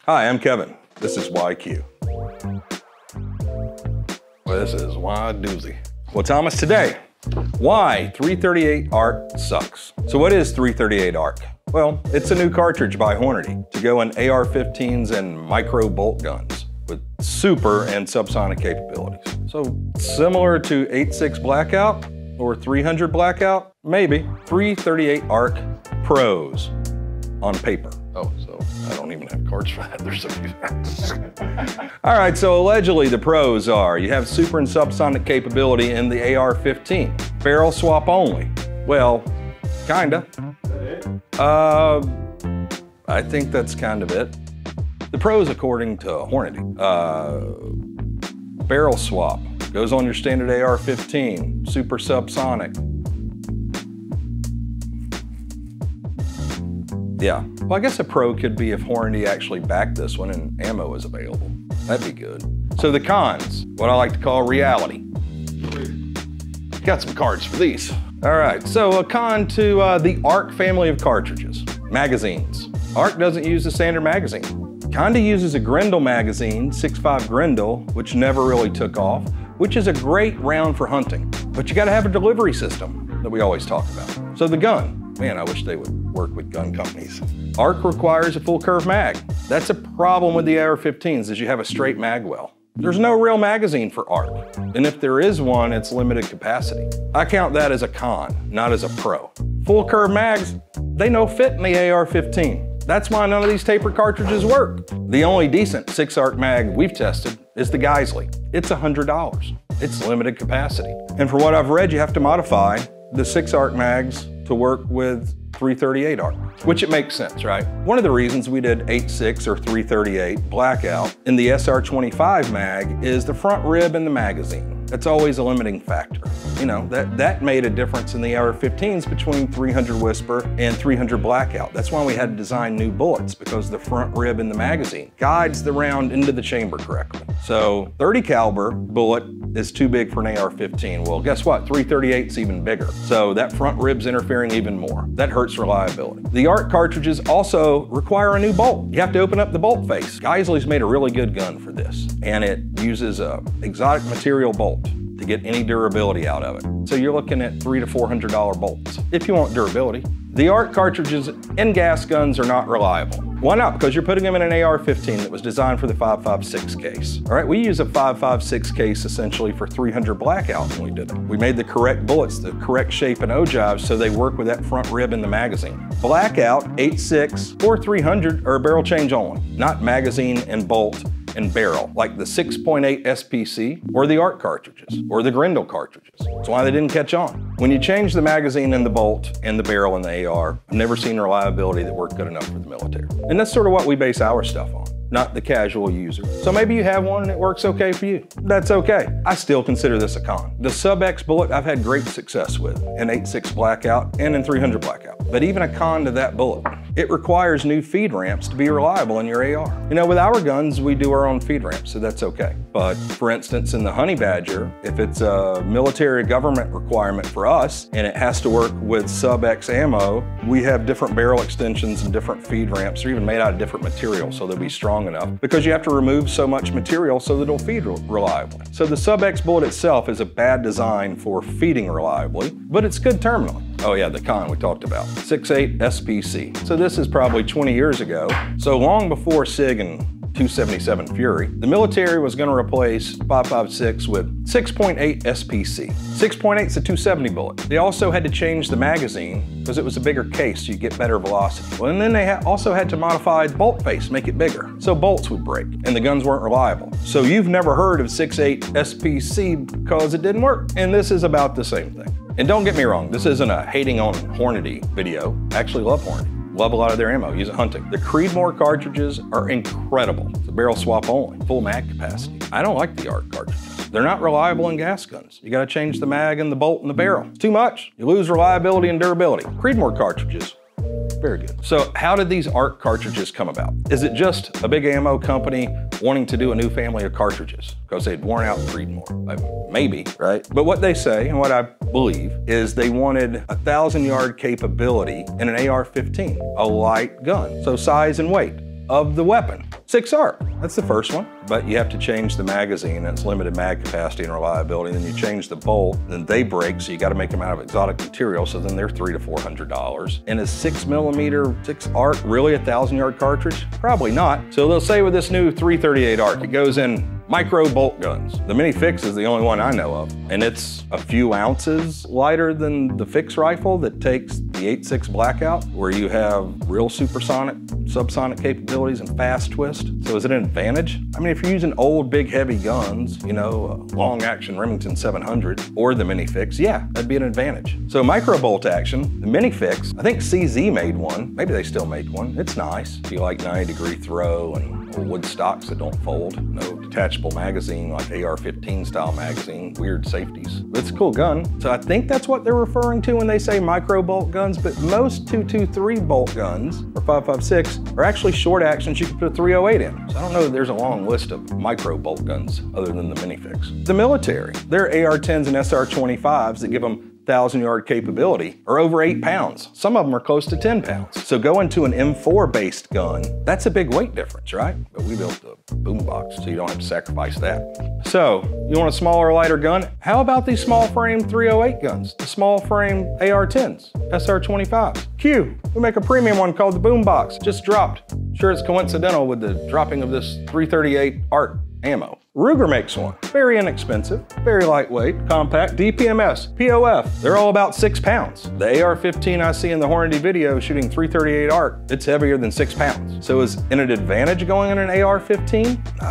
Hi, I'm Kevin. This is YQ. Well, this is Y doozy. Well, Thomas, today, why 338 ARC sucks. So what is 338 ARC? Well, it's a new cartridge by Hornady to go in AR-15s and micro bolt guns with super and subsonic capabilities. So similar to 8.6 Blackout or 300 Blackout, maybe. 338 ARC pros on paper. Oh, so I don't even have cards for that. There's some. All right, so allegedly the pros are, you have super and subsonic capability in the AR-15. Barrel swap only. Well, kinda. I think that's kind of it. The pros, according to Hornady, barrel swap, goes on your standard AR-15, super subsonic. Yeah, well, I guess a pro could be if Hornady actually backed this one and ammo is available. That'd be good. So the cons, what I like to call reality. Got some cards for these. All right, so a con to the ARC family of cartridges. Magazines. ARC doesn't use the standard magazine. Kinda uses a Grendel magazine, 6.5 Grendel, which never really took off, which is a great round for hunting. But you gotta have a delivery system that we always talk about. So the gun, man, I wish they would work with gun companies. ARC requires a full curve mag. That's a problem with the AR-15s, is you have a straight mag well. There's no real magazine for ARC, and if there is one, it's limited capacity. I count that as a con, not as a pro. Full curve mags, they no fit in the AR-15. That's why none of these tapered cartridges work. The only decent 6-ARC mag we've tested is the Geisley. It's $100. It's limited capacity. And for what I've read, you have to modify the 6-ARC mags to work with 338 ARC, which it makes sense, right? One of the reasons we did 8.6 or 338 Blackout in the SR25 mag is the front rib in the magazine. That's always a limiting factor. You know, that made a difference in the AR-15s between 300 Whisper and 300 Blackout. That's why we had to design new bullets, because the front rib in the magazine guides the round into the chamber correctly. So 30 caliber bullet is too big for an AR-15. Well, guess what? 338's even bigger. So that front rib's interfering even more. That hurts reliability. The ARC cartridges also require a new bolt. You have to open up the bolt face. Geisley's made a really good gun for this, and it uses a exotic material bolt to get any durability out of it. So you're looking at $300 to $400 bolts if you want durability. The ARC cartridges in gas guns are not reliable. Why not? Because you're putting them in an AR-15 that was designed for the 5.56 case. All right, we use a 5.56 case essentially for 300 Blackout when we did them. We made the correct bullets, the correct shape and ogives so they work with that front rib in the magazine. Blackout, 8.6 or 300 are barrel change only, not magazine and bolt and barrel, like the 6.8 SPC or the ARC cartridges or the Grendel cartridges. That's why they didn't catch on. When you change the magazine and the bolt and the barrel in the AR, I've never seen reliability that worked good enough for the military. And that's sort of what we base our stuff on, not the casual user. So maybe you have one and it works okay for you. That's okay. I still consider this a con. The Sub-X bullet I've had great success with in 8.6 Blackout and in 300 Blackout. But even a con to that bullet, it requires new feed ramps to be reliable in your AR. You know, with our guns, we do our own feed ramps, so that's okay. But for instance, in the Honey Badger, if it's a military government requirement for us and it has to work with Sub-X ammo, we have different barrel extensions and different feed ramps. They're even made out of different material so they'll be strong enough, because you have to remove so much material so that it'll feed reliably. So the Sub-X bullet itself is a bad design for feeding reliably, but it's good terminally. Oh yeah, the con we talked about, 6.8 SPC. So this is probably 20 years ago. So long before SIG and 277 Fury, the military was going to replace 5.56 with 6.8 SPC. 6.8 is a 270 bullet. They also had to change the magazine because it was a bigger case, so you get better velocity. Well, and then they also had to modify the bolt face, make it bigger. So bolts would break and the guns weren't reliable. So you've never heard of 6.8 SPC because it didn't work. And this is about the same thing. And don't get me wrong, this isn't a hating on Hornady video. I actually love Hornady. Love a lot of their ammo, use it hunting. The Creedmoor cartridges are incredible. It's a barrel swap only, full mag capacity. I don't like the ARC cartridges. They're not reliable in gas guns. You gotta change the mag and the bolt and the barrel. It's too much. You lose reliability and durability. Creedmoor cartridges, very good. So how did these ARC cartridges come about? Is it just a big ammo company wanting to do a new family of cartridges because they'd worn out Creedmoor? Maybe, right? But what they say, and what I believe, is they wanted 1,000-yard capability in an AR-15, a light gun. So size and weight of the weapon. 6-ARC, that's the first one, but you have to change the magazine, and it's limited mag capacity and reliability. Then you change the bolt, then they break, so you got to make them out of exotic material, so then they're $300 to $400. And is 6mm 6-ARC really a 1,000-yard cartridge? Probably not. So they'll say with this new 338 ARC, it goes in micro bolt guns. The Mini Fix is the only one I know of, and it's a few ounces lighter than the Fix rifle that takes the 8.6 Blackout, where you have real supersonic, subsonic capabilities and fast twist. So is it an advantage? I mean, if you're using old, big, heavy guns, you know, long action Remington 700 or the Mini Fix, yeah, that'd be an advantage. So micro bolt action, the Mini Fix, I think CZ made one. Maybe they still make one. It's nice. If you like 90-degree throw and wood stocks that don't fold, no detachable magazine like AR-15 style magazine, weird safeties. It's a cool gun. So I think that's what they're referring to when they say micro bolt guns, but most 223 bolt guns or 5.56 are actually short actions you can put a 308 in. So I don't know that there's a long list of micro bolt guns other than the Mini Fix. The military, their AR-10s and SR-25s that give them 1,000-yard capability are over 8 pounds. Some of them are close to 10 pounds. So going to an M4 based gun, that's a big weight difference, right? But we built a boombox, so you don't have to sacrifice that. So you want a smaller, lighter gun? How about these small frame 308 guns? The small frame AR-10s, SR-25s. Q, we make a premium one called the boombox. Just dropped. Sure, it's coincidental with the dropping of this 338 ARC ammo. Ruger makes one. Very inexpensive, very lightweight, compact, DPMS, POF. They're all about 6 pounds. The AR-15 I see in the Hornady video shooting 338 ARC, it's heavier than 6 pounds. So is it an advantage going in an AR-15?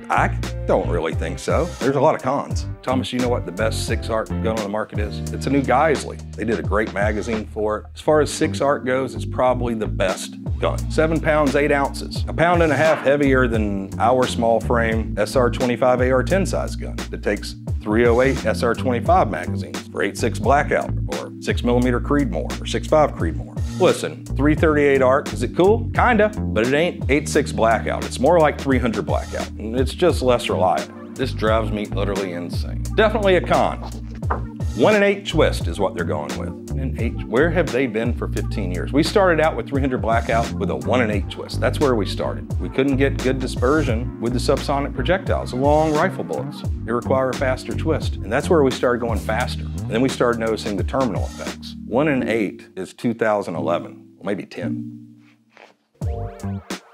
I don't really think so. There's a lot of cons. Thomas, you know what the best 6-ARC gun on the market is? It's a new Geisley. They did a great magazine for it. As far as 6-ARC goes, it's probably the best gun. 7 pounds, 8 ounces. 1.5 pounds heavier than our small frame SR-25 AR-10 size gun that takes 308 SR-25 magazines for 8.6 Blackout or 6mm Creedmoor or 6.5 Creedmoor. Listen, 338 ARC, is it cool? Kinda, but it ain't 8.6 Blackout. It's more like 300 Blackout, and it's just less reliable. This drives me utterly insane. Definitely a con. 1 in 8 twist is what they're going with. 1 in 8, where have they been for 15 years? We started out with 300 Blackout with a 1 in 8 twist. That's where we started. We couldn't get good dispersion with the subsonic projectiles, the long rifle bullets. They require a faster twist, and that's where we started going faster. And then we started noticing the terminal effects. 1 in 8 is 2011, well, maybe 10.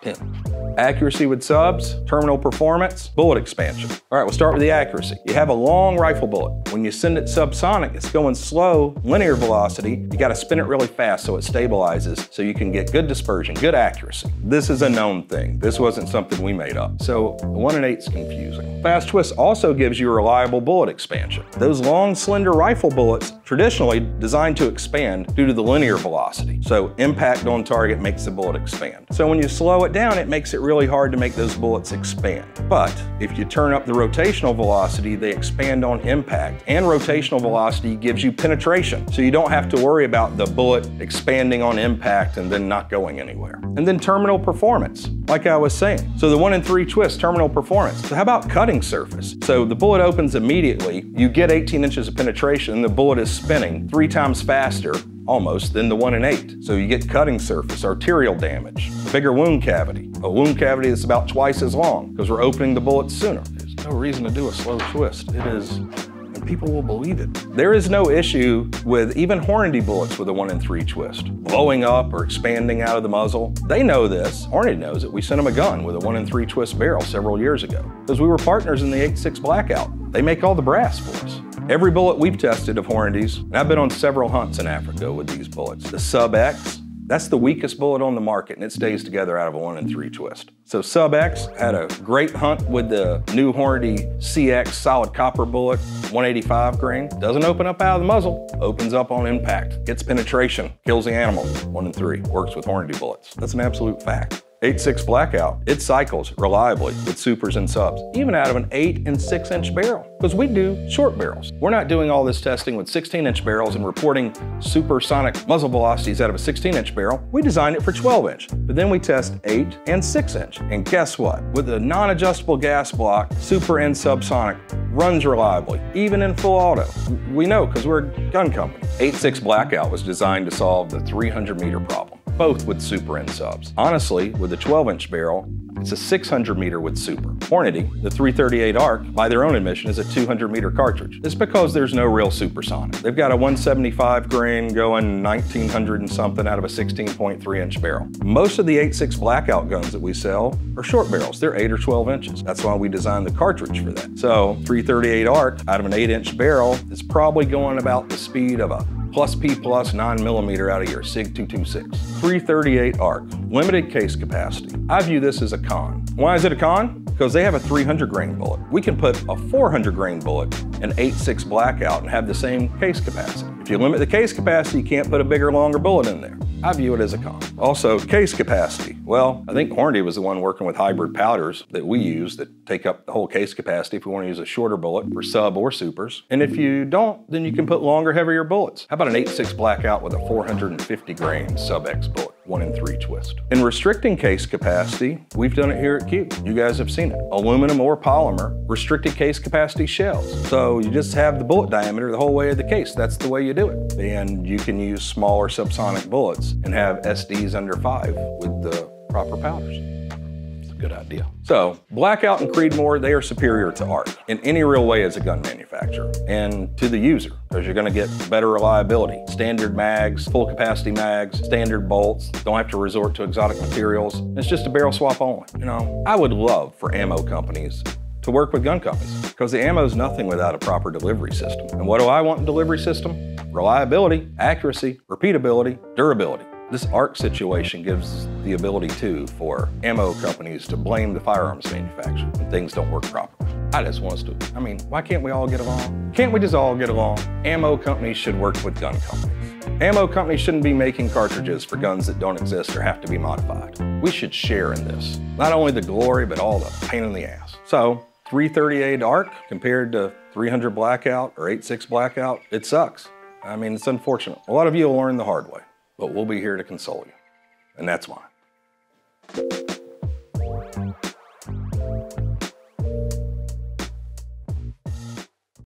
10. Accuracy with subs, terminal performance, bullet expansion. All right, we'll start with the accuracy. You have a long rifle bullet. When you send it subsonic, it's going slow, linear velocity. You gotta spin it really fast so it stabilizes so you can get good dispersion, good accuracy. This is a known thing. This wasn't something we made up. So 1 in 8 is confusing. Fast twist also gives you a reliable bullet expansion. Those long, slender rifle bullets, traditionally designed to expand due to the linear velocity. So impact on target makes the bullet expand. So when you slow it down, it makes it really hard to make those bullets expand. But if you turn up the rotational velocity, they expand on impact, and rotational velocity gives you penetration. So you don't have to worry about the bullet expanding on impact and then not going anywhere. And then terminal performance, like I was saying. So the 1 in 3 twist, terminal performance. So how about cutting surface? So the bullet opens immediately, you get 18 inches of penetration, and the bullet is spinning 3 times faster almost than the 1 in 8. So you get cutting surface, arterial damage, a bigger wound cavity, a wound cavity that's about twice as long because we're opening the bullets sooner. There's no reason to do a slow twist. It is, and people will believe it. There is no issue with even Hornady bullets with a 1 in 3 twist, blowing up or expanding out of the muzzle. They know this. Hornady knows it. We sent them a gun with a 1 in 3 twist barrel several years ago because we were partners in the 8.6 Blackout. They make all the brass for us. Every bullet we've tested of Hornady's, and I've been on several hunts in Africa with these bullets. The Sub X, that's the weakest bullet on the market, and it stays together out of a 1 in 3 twist. So Sub X had a great hunt with the new Hornady CX solid copper bullet, 185 grain. Doesn't open up out of the muzzle, opens up on impact, gets penetration, kills the animal. 1 in 3, works with Hornady bullets. That's an absolute fact. 8.6 Blackout, it cycles reliably with supers and subs, even out of an 8 and 6 inch barrel, because we do short barrels. We're not doing all this testing with 16-inch barrels and reporting supersonic muzzle velocities out of a 16-inch barrel. We designed it for 12-inch, but then we test 8 and 6-inch. And guess what? With a non-adjustable gas block, super and subsonic runs reliably, even in full auto. We know because we're a gun company. 8.6 Blackout was designed to solve the 300-meter problem, both with super and subs. Honestly, with the 12-inch barrel, It's a 600 meter with super. Hornady, the 338 ARC, by their own admission, is a 200 meter cartridge. It's because there's no real supersonic. They've got a 175 grain going 1900 and something out of a 16.3 inch barrel. Most of the 8.6 blackout guns that we sell are short barrels. They're 8 or 12 inches. That's why we designed the cartridge for that. So 338 ARC out of an 8-inch barrel is probably going about the speed of a plus P plus 9mm out of your SIG 226. 338 ARC, limited case capacity. I view this as a con. Why is it a con? Because they have a 300 grain bullet. We can put a 400 grain bullet in 8.6 blackout and have the same case capacity. If you limit the case capacity, you can't put a bigger, longer bullet in there. I view it as a con. Also, case capacity. Well, I think Hornady was the one working with hybrid powders that we use that take up the whole case capacity if we want to use a shorter bullet for sub or supers. And if you don't, then you can put longer, heavier bullets. How about an 8.6 blackout with a 450 grain sub-X bullet? 1 in 3 twist. In restricting case capacity, we've done it here at Q. You guys have seen it. Aluminum or polymer, restricted case capacity shells. So you just have the bullet diameter the whole way of the case. That's the way you do it. And you can use smaller subsonic bullets and have SDs under 5 with the proper powders. It's a good idea. So Blackout and Creedmoor, they are superior to ARC in any real way as a gun manufacturer and to the user, because you're going to get better reliability. Standard mags, full capacity mags, standard bolts, don't have to resort to exotic materials. It's just a barrel swap only. You know, I would love for ammo companies to work with gun companies, because the ammo is nothing without a proper delivery system. And what do I want in delivery system? Reliability, accuracy, repeatability, durability. This ARC situation gives the ability too for ammo companies to blame the firearms manufacturer when things don't work properly. I just want us to, why can't we all get along? Can't we just all get along? Ammo companies should work with gun companies. Ammo companies shouldn't be making cartridges for guns that don't exist or have to be modified. We should share in this. Not only the glory, but all the pain in the ass. So, 338 ARC compared to 300 blackout or 8.6 blackout, it sucks. It's unfortunate. A lot of you will learn the hard way, but we'll be here to console you, and that's why.